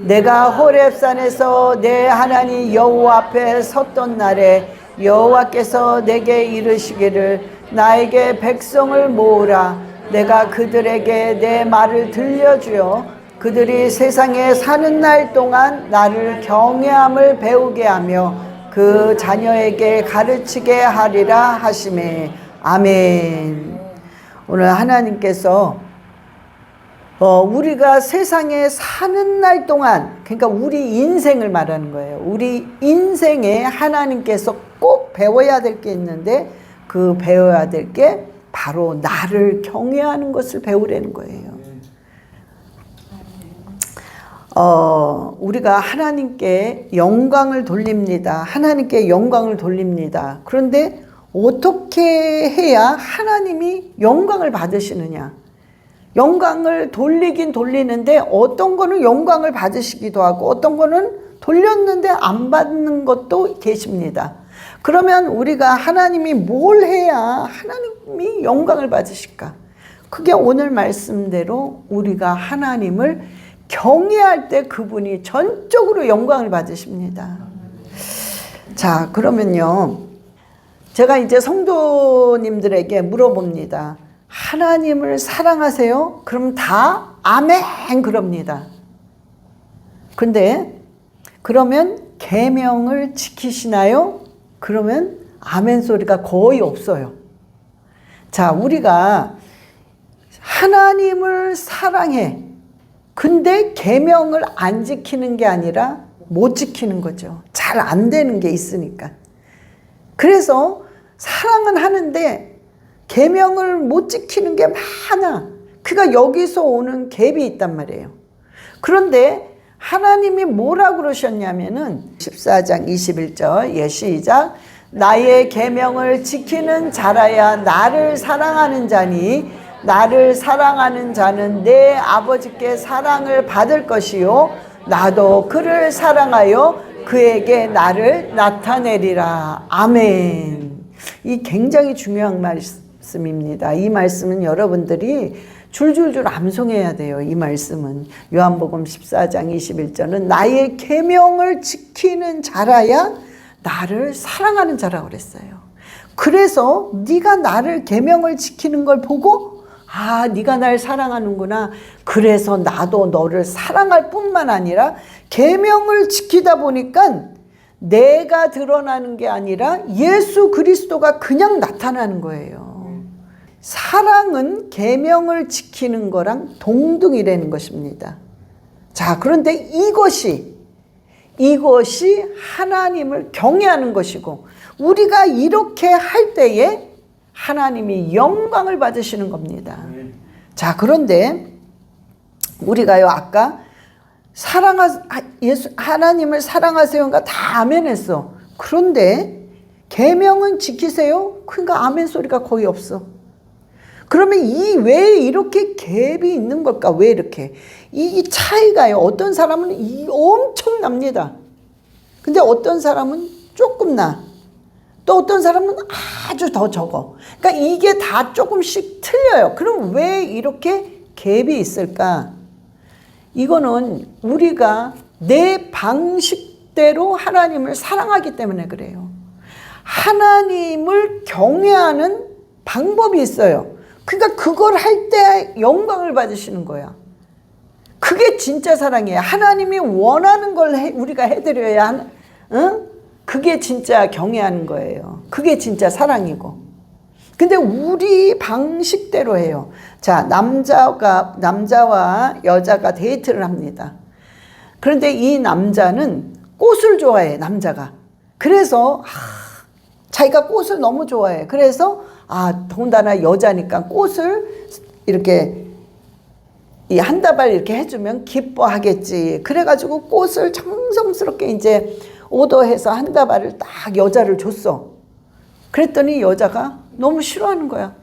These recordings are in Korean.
내가 호렙산에서 내 하나님 여호와 앞에 섰던 날에 여호와께서 내게 이르시기를 나에게 백성을 모으라. 내가 그들에게 내 말을 들려주어 그들이 세상에 사는 날 동안 나를 경외함을 배우게 하며 그 자녀에게 가르치게 하리라 하시매. 아멘. 오늘 하나님께서 우리가 세상에 사는 날 동안, 그러니까 우리 인생을 말하는 거예요. 우리 인생에 하나님께서 꼭 배워야 될 게 있는데 그 배워야 될 게 바로 나를 경외하는 것을 배우라는 거예요. 우리가 하나님께 영광을 돌립니다. 하나님께 영광을 돌립니다. 그런데 어떻게 해야 하나님이 영광을 받으시느냐? 영광을 돌리긴 돌리는데 어떤 거는 영광을 받으시기도 하고 어떤 거는 돌렸는데 안 받는 것도 계십니다. 그러면 우리가 하나님이 뭘 해야 하나님이 영광을 받으실까? 그게 오늘 말씀대로 우리가 하나님을 경외할 때 그분이 전적으로 영광을 받으십니다. 자, 그러면요, 제가 이제 성도님들에게 물어봅니다. 하나님을 사랑하세요? 그럼 다 아멘 그럽니다. 근데 그러면 계명을 지키시나요? 그러면 아멘 소리가 거의 없어요. 자, 우리가 하나님을 사랑해. 근데 계명을 안 지키는 게 아니라 못 지키는 거죠. 잘 안 되는 게 있으니까. 그래서 사랑은 하는데 계명을 못 지키는 게 많아. 그러니까 여기서 오는 갭이 있단 말이에요. 그런데 하나님이 뭐라고 그러셨냐면은 14장 21절 예 시작. 나의 계명을 지키는 자라야 나를 사랑하는 자니 나를 사랑하는 자는 내 아버지께 사랑을 받을 것이요 나도 그를 사랑하여 그에게 나를 나타내리라. 아멘. 이 굉장히 중요한 말씀입니다. 이 말씀은 여러분들이 줄줄줄 암송해야 돼요. 이 말씀은 요한복음 14장 21절은 나의 계명을 지키는 자라야 나를 사랑하는 자라고 그랬어요. 그래서 네가 나를 계명을 지키는 걸 보고 아, 네가 날 사랑하는구나. 그래서 나도 너를 사랑할 뿐만 아니라 계명을 지키다 보니까 내가 드러나는 게 아니라 예수 그리스도가 그냥 나타나는 거예요. 사랑은 계명을 지키는 거랑 동등이라는 것입니다. 자, 그런데 이것이 하나님을 경외하는 것이고 우리가 이렇게 할 때에 하나님이 영광을 받으시는 겁니다. 자, 그런데 우리가요 아까 하나님을 사랑하세요가 다 아멘 했어. 그런데 계명은 지키세요? 그러니까 아멘 소리가 거의 없어. 그러면 왜 이렇게 갭이 있는 걸까? 왜 이렇게? 이 차이가요. 어떤 사람은 엄청납니다. 근데 어떤 사람은 조금 나. 또 어떤 사람은 아주 더 적어. 그러니까 이게 다 조금씩 틀려요. 그럼 왜 이렇게 갭이 있을까? 이거는 우리가 내 방식대로 하나님을 사랑하기 때문에 그래요. 하나님을 경외하는 방법이 있어요. 그러니까 그걸 할 때 영광을 받으시는 거야. 그게 진짜 사랑이에요. 하나님이 원하는 걸 우리가 해드려야 그게 진짜 경외하는 거예요. 그게 진짜 사랑이고. 근데 우리 방식대로 해요. 자, 남자와 여자가 데이트를 합니다. 그런데 이 남자는 꽃을 좋아해, 남자가. 그래서 자기가 꽃을 너무 좋아해. 그래서 더군다나 여자니까 꽃을 이렇게 한 다발 이렇게 해주면 기뻐하겠지. 그래가지고 꽃을 정성스럽게 이제 오더해서 한 다발을 딱 여자를 줬어. 그랬더니 여자가 너무 싫어하는 거야.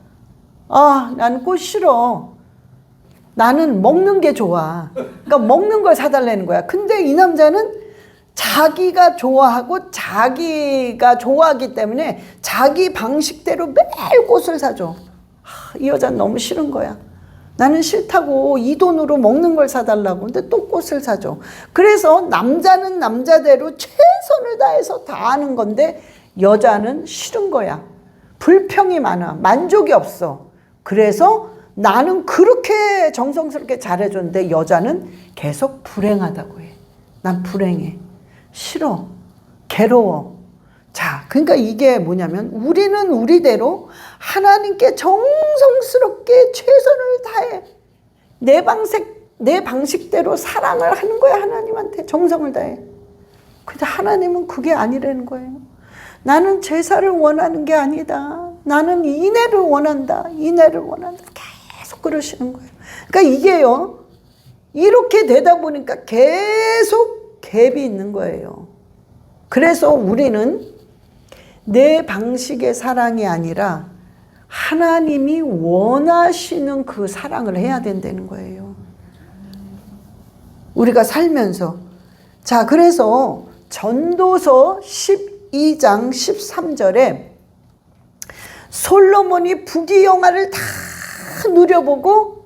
나는 꽃 싫어. 나는 먹는 게 좋아. 그러니까 먹는 걸 사달라는 거야. 근데 이 남자는 자기가 좋아하고 자기가 좋아하기 때문에 자기 방식대로 매일 꽃을 사줘. 이 여자는 너무 싫은 거야. 나는 싫다고 이 돈으로 먹는 걸 사달라고. 근데 또 꽃을 사줘. 그래서 남자는 남자대로 최선을 다해서 다 하는 건데 여자는 싫은 거야. 불평이 많아. 만족이 없어. 그래서 나는 그렇게 정성스럽게 잘해줬는데 여자는 계속 불행하다고 해. 난 불행해. 싫어. 괴로워. 자, 그러니까 이게 뭐냐면 우리는 우리대로 하나님께 정성스럽게 최선을 다해. 내 방식대로 사랑을 하는 거야. 하나님한테 정성을 다해. 근데 하나님은 그게 아니라는 거예요. 나는 제사를 원하는 게 아니다. 나는 인애를 원한다. 인애를 원한다. 계속 그러시는 거예요. 그러니까 이게요. 이렇게 되다 보니까 계속 갭이 있는 거예요. 그래서 우리는 내 방식의 사랑이 아니라 하나님이 원하시는 그 사랑을 해야 된다는 거예요. 우리가 살면서. 자, 그래서 전도서 12장 13절에 솔로몬이 부귀영화를 다 누려보고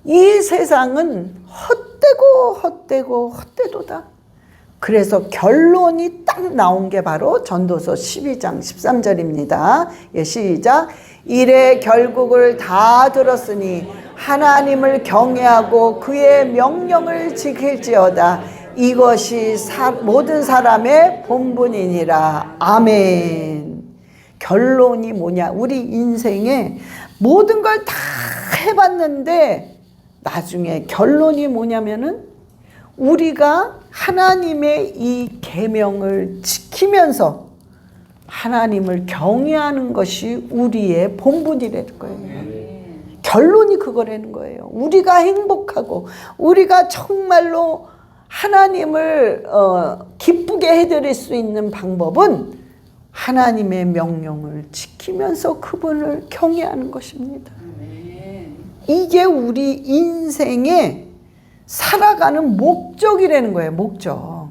이 세상은 헛되도다. 그래서 결론이 딱 나온 게 바로 전도서 12장 13절입니다. 예, 시작. 이래 결국을 다 들었으니 하나님을 경외하고 그의 명령을 지킬지어다. 이것이 모든 사람의 본분이니라. 아멘. 결론이 뭐냐? 우리 인생에 모든 걸 다 해봤는데 나중에 결론이 뭐냐면은 우리가 하나님의 이 계명을 지키면서 하나님을 경외하는 것이 우리의 본분이라는 거예요. 결론이 그거라는 거예요. 우리가 행복하고 우리가 정말로 하나님을 기쁘게 해드릴 수 있는 방법은 하나님의 명령을 지키면서 그분을 경외하는 것입니다. 이게 우리 인생의 살아가는 목적이라는 거예요. 목적.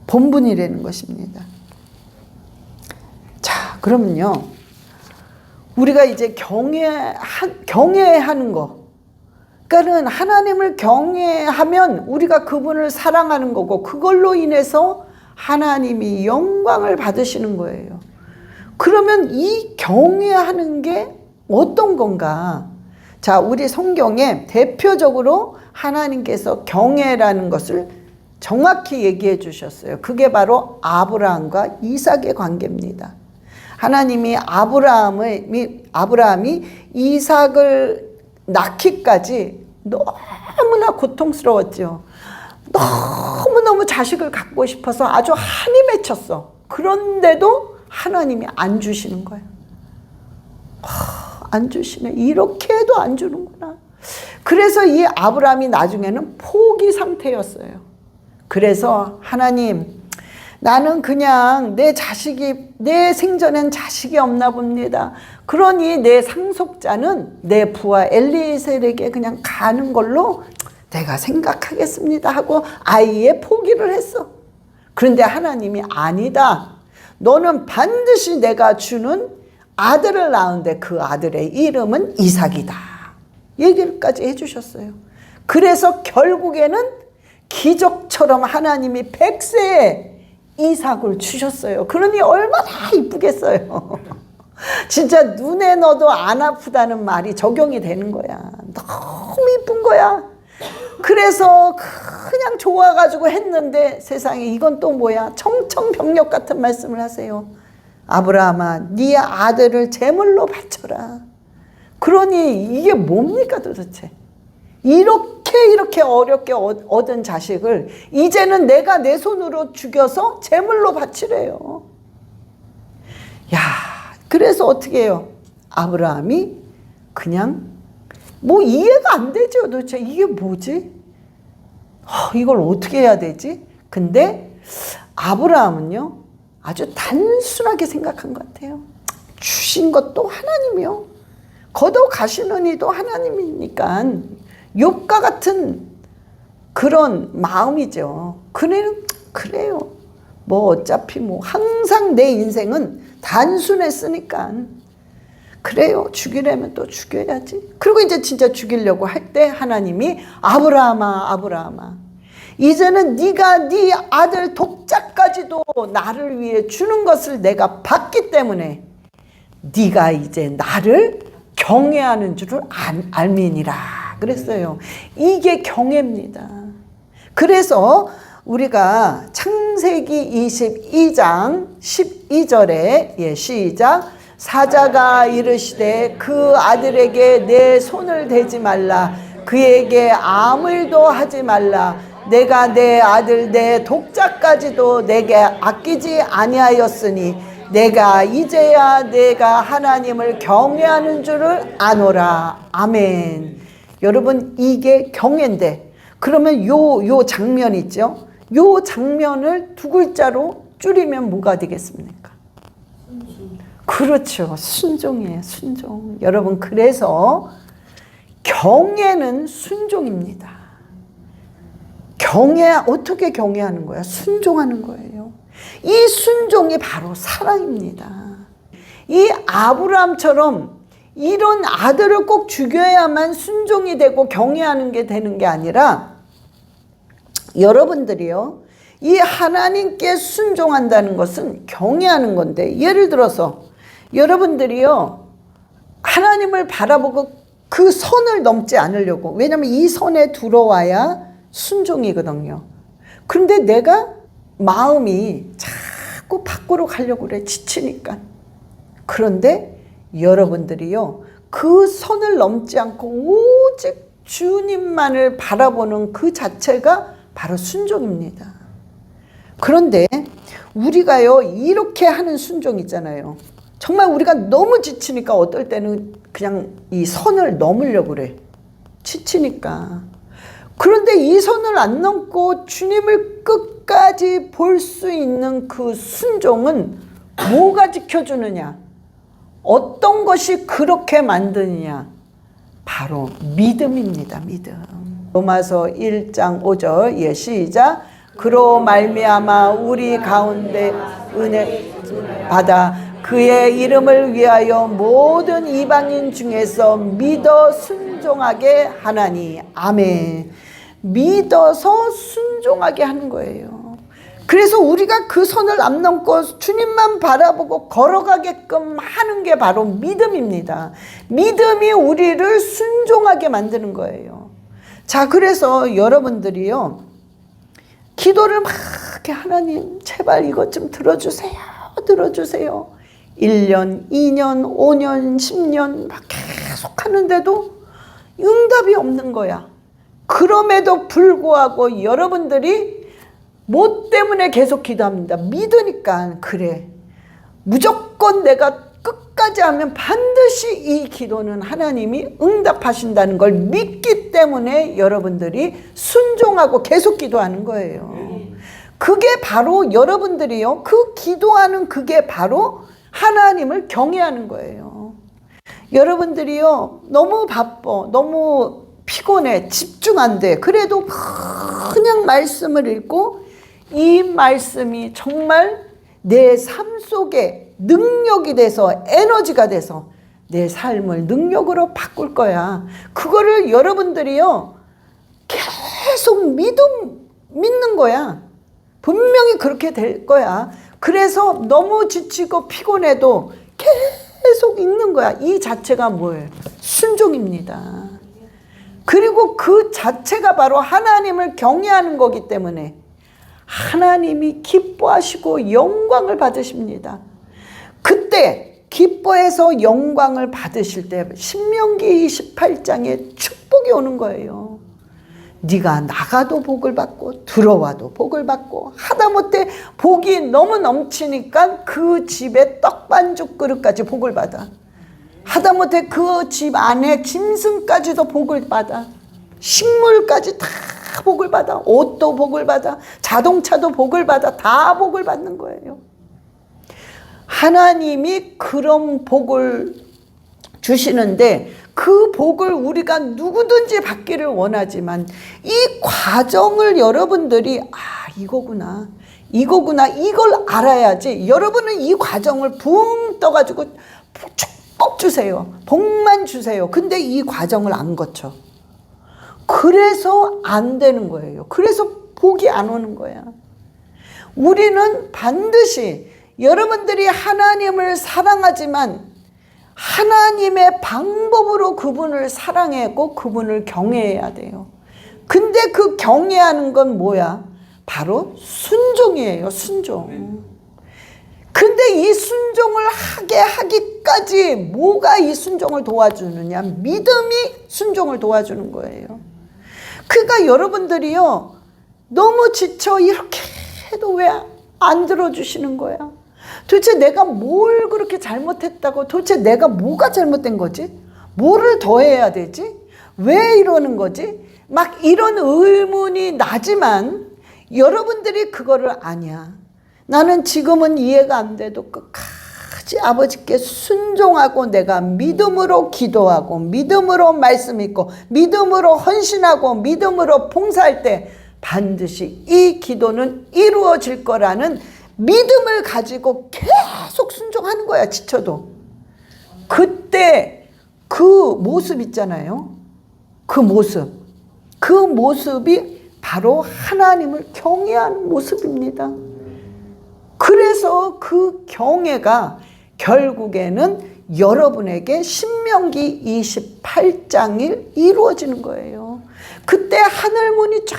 본분이라는 것입니다. 자, 그러면요. 우리가 이제 경외하는 거. 그러니까 하나님을 경외하면 우리가 그분을 사랑하는 거고 그걸로 인해서 하나님이 영광을 받으시는 거예요. 그러면 이 경외하는 게 어떤 건가? 자, 우리 성경에 대표적으로 하나님께서 경외라는 것을 정확히 얘기해 주셨어요. 그게 바로 아브라함과 이삭의 관계입니다. 하나님이 아브라함이 이삭을 낳기까지 너무나 고통스러웠죠. 너무너무 자식을 갖고 싶어서 아주 한이 맺혔어. 그런데도 하나님이 안 주시는 거예요. 안 주시네. 이렇게 해도 안 주는구나. 그래서 이 아브라함이 나중에는 포기 상태였어요. 그래서 하나님, 나는 그냥 내 생전엔 자식이 없나 봅니다. 그러니 내 상속자는 내 부하 엘리에셀에게 그냥 가는 걸로 내가 생각하겠습니다 하고 아이의 포기를 했어. 그런데 하나님이 아니다. 너는 반드시 내가 주는 아들을 낳은데 그 아들의 이름은 이삭이다. 얘기까지 해주셨어요. 그래서 결국에는 기적처럼 하나님이 100세에 이삭을 주셨어요. 그러니 얼마나 이쁘겠어요. 진짜 눈에 넣어도 안 아프다는 말이 적용이 되는 거야. 너무 이쁜 거야. 그래서 그냥 좋아가지고 했는데 세상에 이건 또 뭐야? 청천벽력 같은 말씀을 하세요. 아브라함아, 네 아들을 제물로 바쳐라. 그러니 이게 뭡니까 도대체? 이렇게 어렵게 얻은 자식을 이제는 내가 내 손으로 죽여서 제물로 바치래요. 야, 그래서 어떻게 해요? 아브라함이 그냥 뭐 이해가 안 되죠. 도대체 이게 뭐지? 이걸 어떻게 해야 되지? 근데 아브라함은요, 아주 단순하게 생각한 것 같아요. 주신 것도 하나님이요. 걷어 가시는 이도 하나님이니까 욥과 같은 그런 마음이죠. 그래요. 뭐 어차피 뭐 항상 내 인생은 단순했으니까. 그래요. 죽이려면 또 죽여야지. 그리고 이제 진짜 죽이려고 할 때 하나님이 아브라함아, 아브라함아, 이제는 네가 네 아들 독자까지도 나를 위해 주는 것을 내가 봤기 때문에 네가 이제 나를 경외하는 줄을 알미니라 그랬어요. 이게 경외입니다. 그래서 우리가 창세기 22장 12절에 시작. 사자가 이르시되 그 아들에게 내 손을 대지 말라. 그에게 아무 일도 하지 말라. 내가 내 아들 내 독자까지도 내게 아끼지 아니하였으니 내가 이제야 내가 하나님을 경외하는 줄을 아노라. 아멘. 여러분, 이게 경외인데, 그러면 요 장면 있죠? 요 장면을 두 글자로 줄이면 뭐가 되겠습니까? 그렇죠. 순종이에요. 순종. 여러분, 그래서 경외는 순종입니다. 어떻게 경외하는 거야? 순종하는 거예요. 이 순종이 바로 사랑입니다. 이 아브라함처럼 이런 아들을 꼭 죽여야만 순종이 되고 경외하는 게 되는 게 아니라, 여러분들이요, 이 하나님께 순종한다는 것은 경외하는 건데, 예를 들어서 여러분들이요, 하나님을 바라보고 그 선을 넘지 않으려고, 왜냐하면 이 선에 들어와야 순종이거든요. 그런데 내가 마음이 자꾸 밖으로 가려고 그래, 지치니까. 그런데 여러분들이요, 그 선을 넘지 않고 오직 주님만을 바라보는 그 자체가 바로 순종입니다. 그런데 우리가요, 이렇게 하는 순종 있잖아요. 정말 우리가 너무 지치니까 어떨 때는 그냥 이 선을 넘으려고 그래, 지치니까. 그런데 이 선을 안 넘고 주님을 끝까지 볼 수 있는 그 순종은 뭐가 지켜주느냐? 어떤 것이 그렇게 만드느냐? 바로 믿음입니다. 믿음. 로마서 1장 5절 시작. 그로 말미암아 우리 가운데 은혜 받아 그의 이름을 위하여 모든 이방인 중에서 믿어 순종하게 하나니. 아멘. 믿어서 순종하게 하는 거예요. 그래서 우리가 그 선을 안 넘고 주님만 바라보고 걸어가게끔 하는 게 바로 믿음입니다. 믿음이 우리를 순종하게 만드는 거예요. 자, 그래서 여러분들이요, 기도를 막 이렇게, 하나님 제발 이것 좀 들어주세요, 들어주세요. 1년, 2년, 5년, 10년 막 계속 하는데도 응답이 없는 거야. 그럼에도 불구하고 여러분들이 뭐 때문에 계속 기도합니다. 믿으니까. 그래, 무조건 내가 끝까지 하면 반드시 이 기도는 하나님이 응답하신다는 걸 믿기 때문에 여러분들이 순종하고 계속 기도하는 거예요. 그게 바로 여러분들이요, 그 기도하는 그게 바로 하나님을 경외하는 거예요. 여러분들이요, 너무 바빠, 너무 피곤해, 집중 안 돼. 그래도 그냥 말씀을 읽고 이 말씀이 정말 내 삶 속에 능력이 돼서, 에너지가 돼서 내 삶을 능력으로 바꿀 거야. 그거를 여러분들이요, 계속 믿는 거야. 분명히 그렇게 될 거야. 그래서 너무 지치고 피곤해도 계속 읽는 거야. 이 자체가 뭐예요? 순종입니다. 그리고 그 자체가 바로 하나님을 경외하는 거기 때문에 하나님이 기뻐하시고 영광을 받으십니다. 그때 기뻐해서 영광을 받으실 때 신명기 28장에 축복이 오는 거예요. 네가 나가도 복을 받고 들어와도 복을 받고, 하다못해 복이 너무 넘치니까 그 집에 떡반죽 그릇까지 복을 받아. 하다못해 그 집 안에 짐승까지도 복을 받아. 식물까지 다 복을 받아. 옷도 복을 받아. 자동차도 복을 받아. 다 복을 받는 거예요. 하나님이 그런 복을 주시는데 그 복을 우리가 누구든지 받기를 원하지만 이 과정을 여러분들이 이거구나 이걸 알아야지. 여러분은 이 과정을 붕 떠가지고 주세요. 복만 주세요. 근데 이 과정을 안 거쳐. 그래서 안 되는 거예요. 그래서 복이 안 오는 거야. 우리는 반드시 여러분들이 하나님을 사랑하지만 하나님의 방법으로 그분을 사랑하고 그분을 경외해야 돼요. 근데 그 경외하는 건 뭐야? 바로 순종이에요. 순종. 근데 이 순종을 하게 하기까지 뭐가 이 순종을 도와주느냐? 믿음이 순종을 도와주는 거예요. 그러니까 여러분들이요, 너무 지쳐 이렇게 해도 왜 안 들어주시는 거야? 도대체 내가 뭘 그렇게 잘못했다고? 도대체 내가 뭐가 잘못된 거지? 뭐를 더 해야 되지? 왜 이러는 거지? 막 이런 의문이 나지만 여러분들이 그거를 아냐. 나는 지금은 이해가 안 돼도 끝까지 아버지께 순종하고 내가 믿음으로 기도하고 믿음으로 말씀 읽고 믿음으로 헌신하고 믿음으로 봉사할 때 반드시 이 기도는 이루어질 거라는 믿음을 가지고 계속 순종하는 거야. 지쳐도. 그때 그 모습 있잖아요. 그 모습이 바로 하나님을 경외하는 모습입니다. 그래서 그 경외가 결국에는 여러분에게 신명기 28장이 이루어지는 거예요. 그때 하늘문이 쫙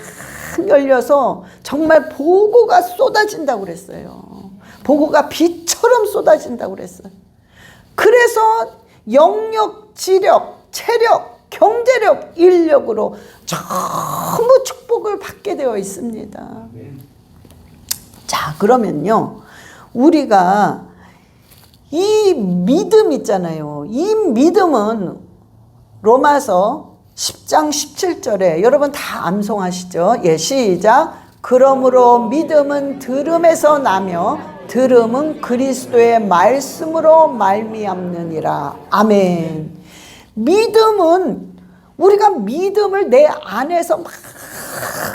열려서 정말 보고가 쏟아진다고 그랬어요. 보고가 비처럼 쏟아진다고 그랬어요. 그래서 영역, 지력, 체력, 경제력, 인력으로 전부 축복을 받게 되어 있습니다. 자, 그러면요, 우리가 이 믿음 있잖아요. 이 믿음은 로마서 10장 17절에 여러분 다 암송하시죠? 예, 시작. 그러므로 믿음은 들음에서 나며 들음은 그리스도의 말씀으로 말미암느니라. 아멘. 믿음은 우리가 믿음을 내 안에서 막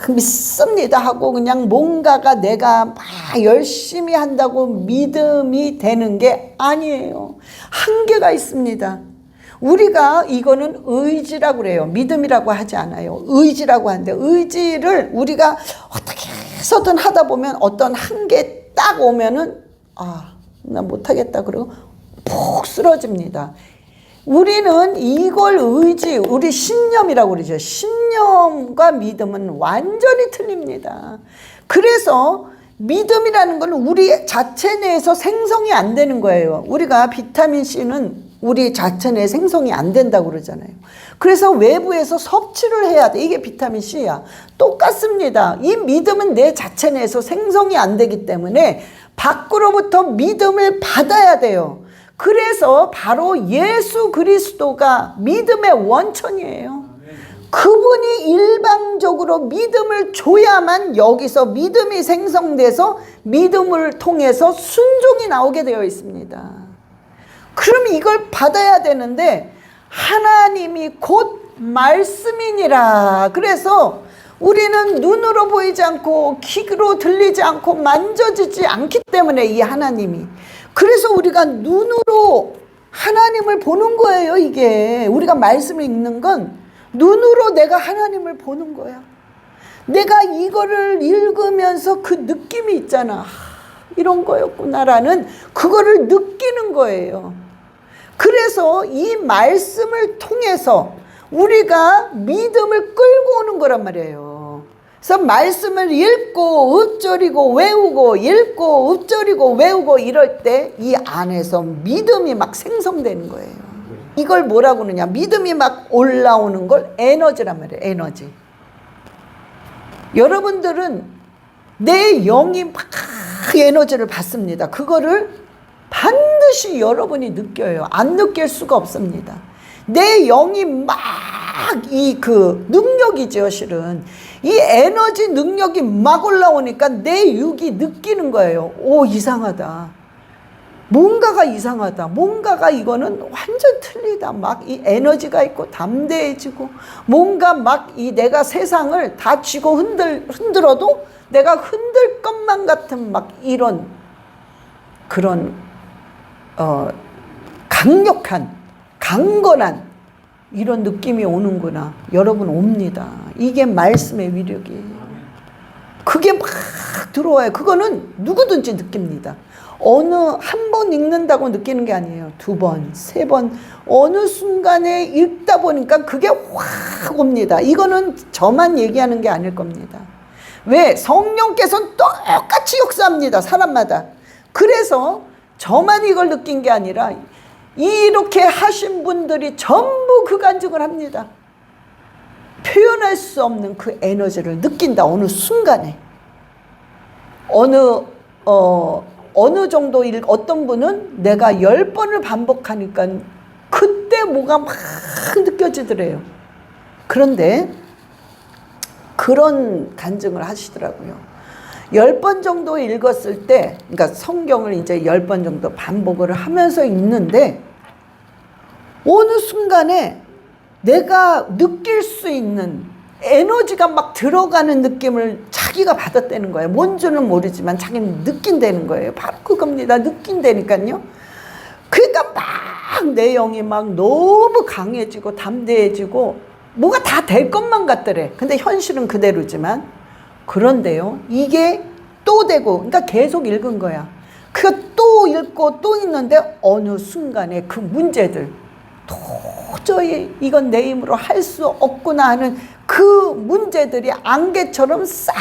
믿습니다 하고 그냥 뭔가가 내가 막 열심히 한다고 믿음이 되는 게 아니에요. 한계가 있습니다. 우리가 이거는 의지라고 그래요. 믿음이라고 하지 않아요. 의지라고 하는데 의지를 우리가 어떻게 해서든 하다 보면 어떤 한계 딱 오면은 나 못하겠다 그러고 푹 쓰러집니다. 우리는 이걸 우리 신념이라고 그러죠. 신념과 믿음은 완전히 틀립니다. 그래서 믿음이라는 건 우리 자체 내에서 생성이 안 되는 거예요. 우리가 비타민C는 우리 자체 내에 생성이 안 된다고 그러잖아요. 그래서 외부에서 섭취를 해야 돼. 이게 비타민C야. 똑같습니다. 이 믿음은 내 자체 내에서 생성이 안 되기 때문에 밖으로부터 믿음을 받아야 돼요. 그래서 바로 예수 그리스도가 믿음의 원천이에요. 그분이 일방적으로 믿음을 줘야만 여기서 믿음이 생성돼서 믿음을 통해서 순종이 나오게 되어 있습니다. 그럼 이걸 받아야 되는데 하나님이 곧 말씀이니라. 그래서 우리는 눈으로 보이지 않고 귀로 들리지 않고 만져지지 않기 때문에 이 하나님이, 그래서 우리가 눈으로 하나님을 보는 거예요. 이게 우리가 말씀을 읽는 건 눈으로 내가 하나님을 보는 거야. 내가 이거를 읽으면서 그 느낌이 있잖아. 이런 거였구나라는 그거를 느끼는 거예요. 그래서 이 말씀을 통해서 우리가 믿음을 끌고 오는 거란 말이에요. 그래서 말씀을 읽고 읊조리고 외우고 읽고 읊조리고 외우고 이럴 때 이 안에서 믿음이 막 생성되는 거예요. 이걸 뭐라고 그러냐, 믿음이 막 올라오는 걸 에너지란 말이에요. 에너지. 여러분들은 내 영이 막 에너지를 받습니다. 그거를 반드시 여러분이 느껴요. 안 느낄 수가 없습니다. 내 영이 막 그 능력이죠, 실은. 이 에너지 능력이 막 올라오니까 내 육이 느끼는 거예요. 오, 이상하다. 뭔가가 이상하다. 뭔가가 이거는 완전 틀리다. 막 이 에너지가 있고 담대해지고 뭔가 막 이 내가 세상을 다 쥐고 흔들어도 내가 흔들 것만 같은 막 이런 그런 강력한 강건한 이런 느낌이 오는구나. 여러분 옵니다. 이게 말씀의 위력이에요. 그게 막 들어와요. 그거는 누구든지 느낍니다. 어느 한 번 읽는다고 느끼는 게 아니에요. 2번, 3번 어느 순간에 읽다 보니까 그게 확 옵니다. 이거는 저만 얘기하는 게 아닐 겁니다. 왜? 성령께서는 똑같이 역사합니다. 사람마다. 그래서 저만 이걸 느낀 게 아니라 이렇게 하신 분들이 전부 그 간증을 합니다. 표현할 수 없는 그 에너지를 느낀다. 어느 순간에. 어느 정도 어떤 분은 내가 10번을 반복하니까 그때 뭐가 막 느껴지더래요. 그런데 그런 간증을 하시더라고요. 10번 정도 읽었을 때, 그러니까 성경을 이제 10번 정도 반복을 하면서 읽는데 어느 순간에 내가 느낄 수 있는 에너지가 막 들어가는 느낌을 자기가 받았다는 거예요. 뭔지는 모르지만 자기는 느낀다는 거예요. 바로 그겁니다. 느낀다니까요. 그러니까 막 내 영이 막 너무 강해지고 담대해지고 뭐가 다 될 것만 같더래. 근데 현실은 그대로지만. 그런데요, 이게 또 되고, 그러니까 계속 읽은 거야. 그거 또 읽고 또 읽는데 어느 순간에 그 문제들, 도저히 이건 내 힘으로 할 수 없구나 하는 그 문제들이 안개처럼 싹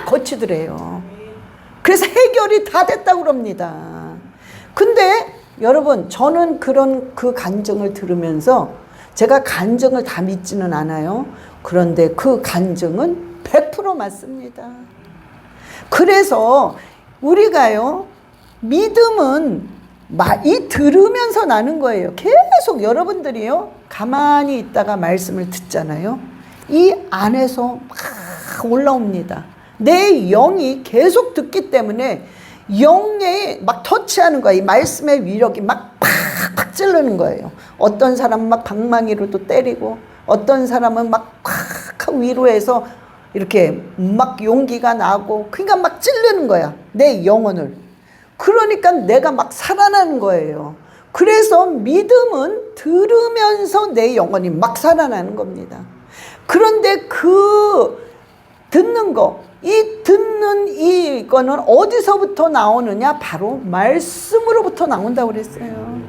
거치더래요. 그래서 해결이 다 됐다고 그럽니다. 근데 여러분, 저는 그 간증을 들으면서 제가 간증을 다 믿지는 않아요. 그런데 그 간증은 100% 맞습니다. 그래서 우리가요, 믿음은 이 들으면서 나는 거예요. 계속 여러분들이요, 가만히 있다가 말씀을 듣잖아요. 이 안에서 막 올라옵니다. 내 영이 계속 듣기 때문에 영에 막 터치하는 거예요. 이 말씀의 위력이 막 팍팍 찌르는 거예요. 어떤 사람은 막 방망이로도 때리고, 어떤 사람은 막 팍 위로해서 이렇게 막 용기가 나고, 그러니까 막 찌르는 거야, 내 영혼을. 그러니까 내가 막 살아나는 거예요. 그래서 믿음은 들으면서 내 영혼이 막 살아나는 겁니다. 그런데 그 듣는 거, 이 듣는 이거는 어디서부터 나오느냐? 바로 말씀으로부터 나온다고 그랬어요.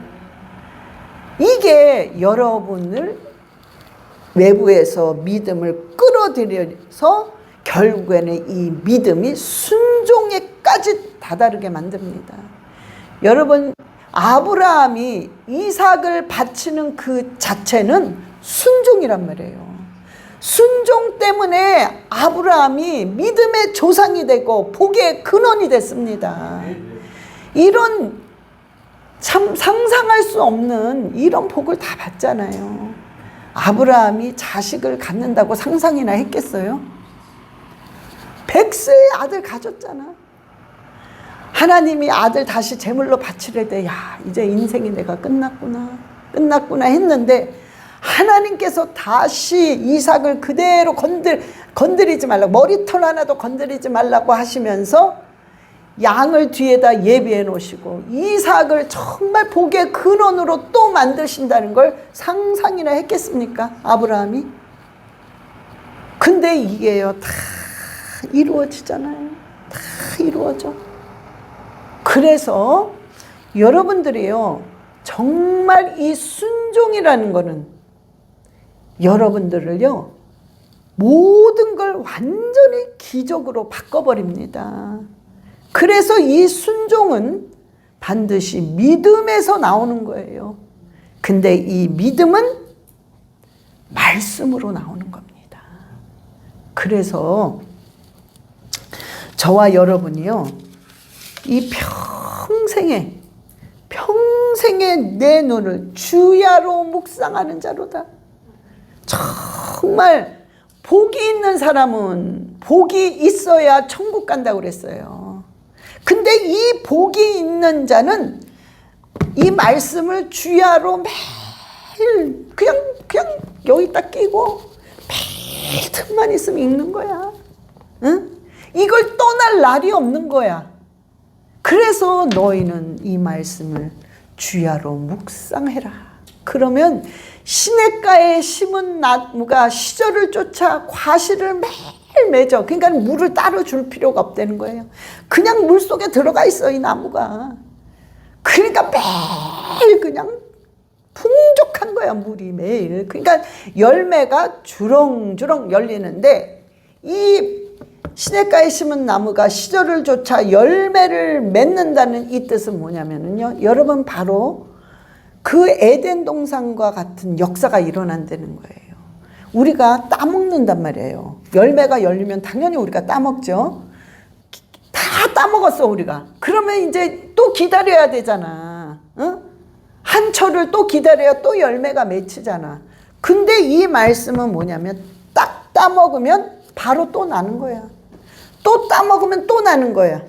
이게 여러분을 외부에서 믿음을 끌어들여서 결국에는 이 믿음이 순종에까지 다다르게 만듭니다. 여러분, 아브라함이 이삭을 바치는 그 자체는 순종이란 말이에요. 순종 때문에 아브라함이 믿음의 조상이 되고 복의 근원이 됐습니다. 이런 참 상상할 수 없는 이런 복을 다 받잖아요. 아브라함이 자식을 갖는다고 상상이나 했겠어요? 100세의 아들 가졌잖아. 하나님이 아들 다시 제물로 바치려 때, 야, 이제 인생이 내가 끝났구나 했는데, 하나님께서 다시 이삭을 그대로 건드리지 말라고, 머리털 하나도 건드리지 말라고 하시면서 양을 뒤에다 예비해 놓으시고 이삭을 정말 복의 근원으로 또 만드신다는 걸 상상이나 했겠습니까? 아브라함이? 근데 이게요, 다 이루어지잖아요. 다 이루어져. 그래서 여러분들이요, 정말 이 순종이라는 거는 여러분들을요, 모든 걸 완전히 기적으로 바꿔버립니다. 그래서 이 순종은 반드시 믿음에서 나오는 거예요. 근데 이 믿음은 말씀으로 나오는 겁니다. 그래서 저와 여러분이요, 이 평생에 내 눈을 주야로 묵상하는 자로다. 정말 복이 있는 사람은 복이 있어야 천국 간다고 그랬어요. 근데 이 복이 있는 자는 이 말씀을 주야로 매일 그냥 여기다 끼고 매일 틈만 있으면 읽는 거야. 응? 이걸 떠날 날이 없는 거야. 그래서 너희는 이 말씀을 주야로 묵상해라. 그러면 시냇가에 심은 나무가 시절을 쫓아 과실을 매일 맺어. 그러니까 물을 따로 줄 필요가 없다는 거예요. 그냥 물 속에 들어가 있어, 이 나무가. 그러니까 매일 그냥 풍족한 거야, 물이 매일. 그러니까 열매가 주렁주렁 열리는데, 이 시냇가에 심은 나무가 시절을 쫓아 열매를 맺는다는 이 뜻은 뭐냐면요, 여러분, 바로 그 에덴 동산과 같은 역사가 일어난다는 거예요. 우리가 따먹는단 말이에요. 열매가 열리면 당연히 우리가 따먹죠. 다 따먹었어, 우리가. 그러면 이제 또 기다려야 되잖아. 응? 한 철을 또 기다려야 또 열매가 맺히잖아. 근데 이 말씀은 뭐냐면 딱 따먹으면 바로 또 나는 거야. 또 따먹으면 또 나는 거야.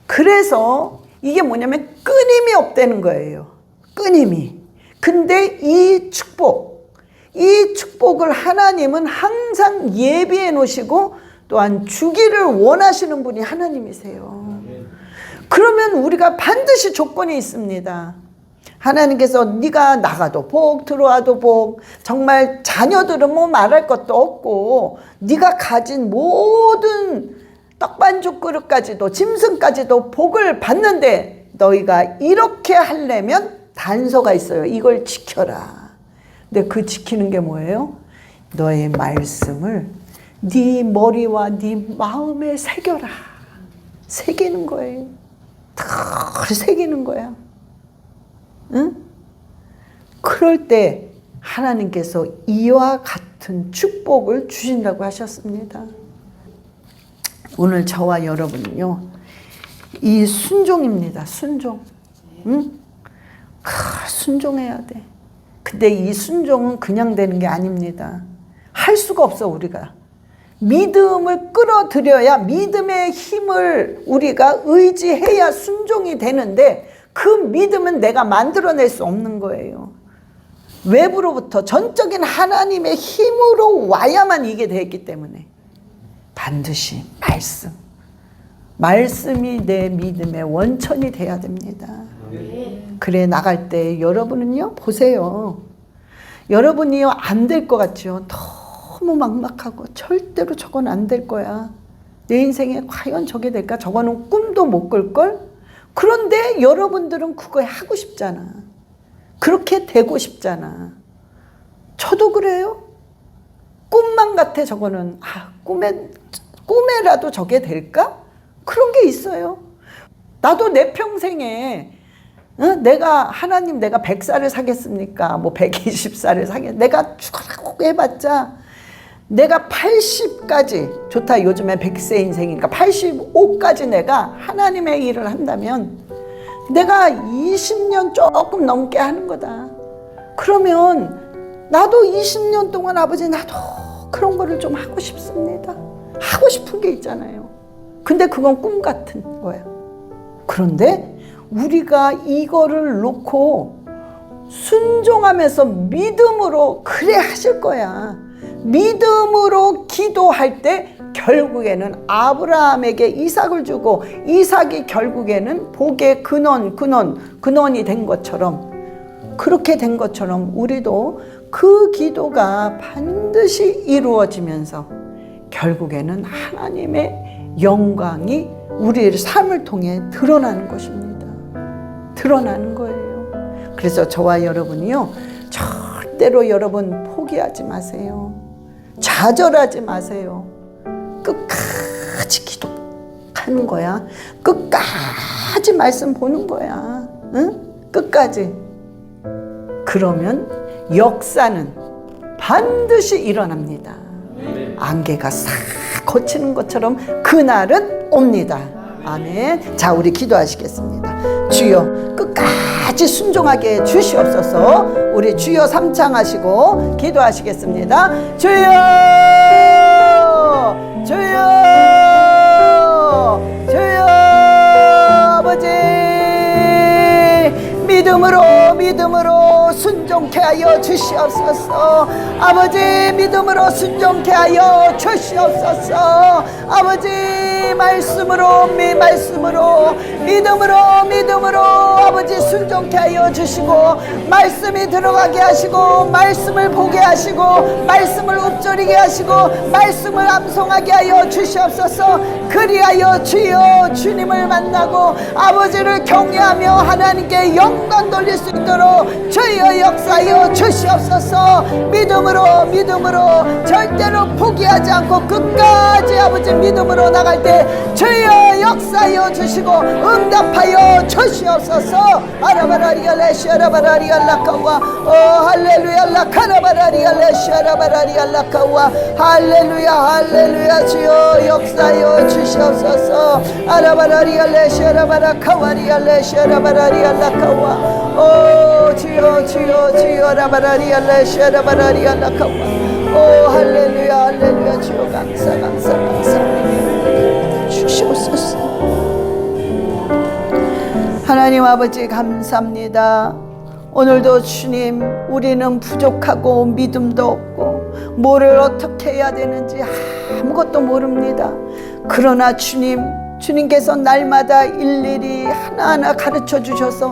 그래서 이게 뭐냐면 끊임이 없다는 거예요. 끊임이. 근데 이 축복을 하나님은 항상 예비해 놓으시고 또한 주기를 원하시는 분이 하나님이세요. 그러면 우리가 반드시 조건이 있습니다. 하나님께서 네가 나가도 복, 들어와도 복, 정말 자녀들은 뭐 말할 것도 없고 네가 가진 모든 떡반죽 그릇까지도 짐승까지도 복을 받는데 너희가 이렇게 하려면 단서가 있어요. 이걸 지켜라. 근데 그 지키는 게 뭐예요? 너의 말씀을 네 머리와 네 마음에 새겨라. 새기는 거예요. 다 새기는 거야. 응? 그럴 때 하나님께서 이와 같은 축복을 주신다고 하셨습니다. 오늘 저와 여러분은요, 이 순종입니다. 순종. 응? 순종해야 돼. 근데 이 순종은 그냥 되는 게 아닙니다. 할 수가 없어, 우리가. 믿음을 끌어들여야, 믿음의 힘을 우리가 의지해야 순종이 되는데, 그 믿음은 내가 만들어낼 수 없는 거예요. 외부로부터 전적인 하나님의 힘으로 와야만 이게 되기 때문에 반드시 말씀이 내 믿음의 원천이 돼야 됩니다. 그래 나갈 때 여러분은요, 보세요. 여러분이요, 안 될 것 같죠? 너무 막막하고 절대로 저건 안 될 거야. 내 인생에 과연 저게 될까? 저거는 꿈도 못 꿀걸? 그런데 여러분들은 그거 하고 싶잖아. 그렇게 되고 싶잖아. 저도 그래요. 꿈만 같아, 저거는. 꿈에라도 저게 될까? 그런 게 있어요. 나도 내 평생에 내가 100살을 사겠습니까? 뭐 120살을 내가 죽으라고 해봤자 내가 80까지, 좋다, 요즘에 100세 인생이니까 85까지 내가 하나님의 일을 한다면 내가 20년 조금 넘게 하는 거다. 그러면 나도 20년 동안 아버지, 나도 그런 거를 좀 하고 싶습니다. 하고 싶은 게 있잖아요. 근데 그건 꿈 같은 거야. 그런데 우리가 이거를 놓고 순종하면서 믿음으로, 그래 하실 거야. 믿음으로 기도할 때 결국에는 아브라함에게 이삭을 주고 이삭이 결국에는 복의 근원이 된 것처럼, 그렇게 된 것처럼 우리도 그 기도가 반드시 이루어지면서 결국에는 하나님의 영광이 우리의 삶을 통해 드러나는 것입니다. 드러나는 거예요. 그래서 저와 여러분이요, 절대로 여러분 포기하지 마세요. 좌절하지 마세요. 끝까지 기도하는 거야. 끝까지 말씀 보는 거야. 응? 끝까지. 그러면 역사는 반드시 일어납니다. 안개가 싹 거치는 것처럼 그날은 옵니다. 아멘. 자, 우리 기도하시겠습니다. 주여, 끝까지 순종하게 주시옵소서. 우리 주여 삼창하시고 기도하시겠습니다. 주여, 주여, 주여. 아버지, 믿음으로 순종케 하여 주시옵소서. 아버지, 믿음으로 순종케 하여 주시옵소서. 아버지, 말씀으로 믿음으로 아버지 순종케 하여 주시고, 말씀이 들어가게 하시고, 말씀을 보게 하시고, 말씀을 읊조리게 하시고, 말씀을 암송하게 하여 주시옵소서. 그리하여 주여 주님을 만나고 아버지를 경외하며 하나님께 영광 돌릴 수 있도록 주여 역사하여 주시옵소서. 믿음으로 절대로 포기하지 않고 끝까지 아버지 믿음으로 나갈 때 주여 역사하여 주시고 응답하여 주시옵소서. 아라바라리알레 샤라바라리알라카와 할렐루야 라카라바라리알레 샤라바라리알라카와 할렐루야 주여 역사하여 주시옵소서. 아라바라리알레 샤라바라카와리알레 샤라바라리알라카와 주여 라바라리알레 샤라바라리알라카와 할렐루야 주여 감사 주시옵소서. 하나님 아버지 감사합니다. 오늘도 주님, 우리는 부족하고 믿음도 없고 뭐를 어떻게 해야 되는지 아무것도 모릅니다. 그러나 주님께서 날마다 일일이 하나하나 가르쳐 주셔서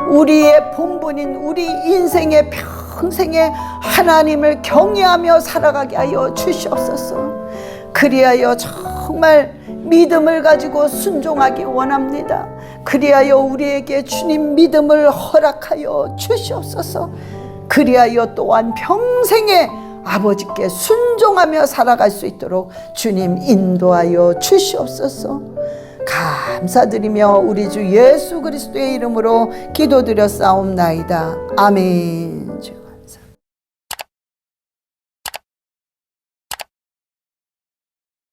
우리의 본분인 우리 인생의 평생에 하나님을 경외하며 살아가게 하여 주시옵소서. 그리하여 정말 믿음을 가지고 순종하기 원합니다. 그리하여 우리에게 주님 믿음을 허락하여 주시옵소서. 그리하여 또한 평생에 아버지께 순종하며 살아갈 수 있도록 주님 인도하여 주시옵소서. 감사드리며 우리 주 예수 그리스도의 이름으로 기도드렸사옵나이다. 아멘.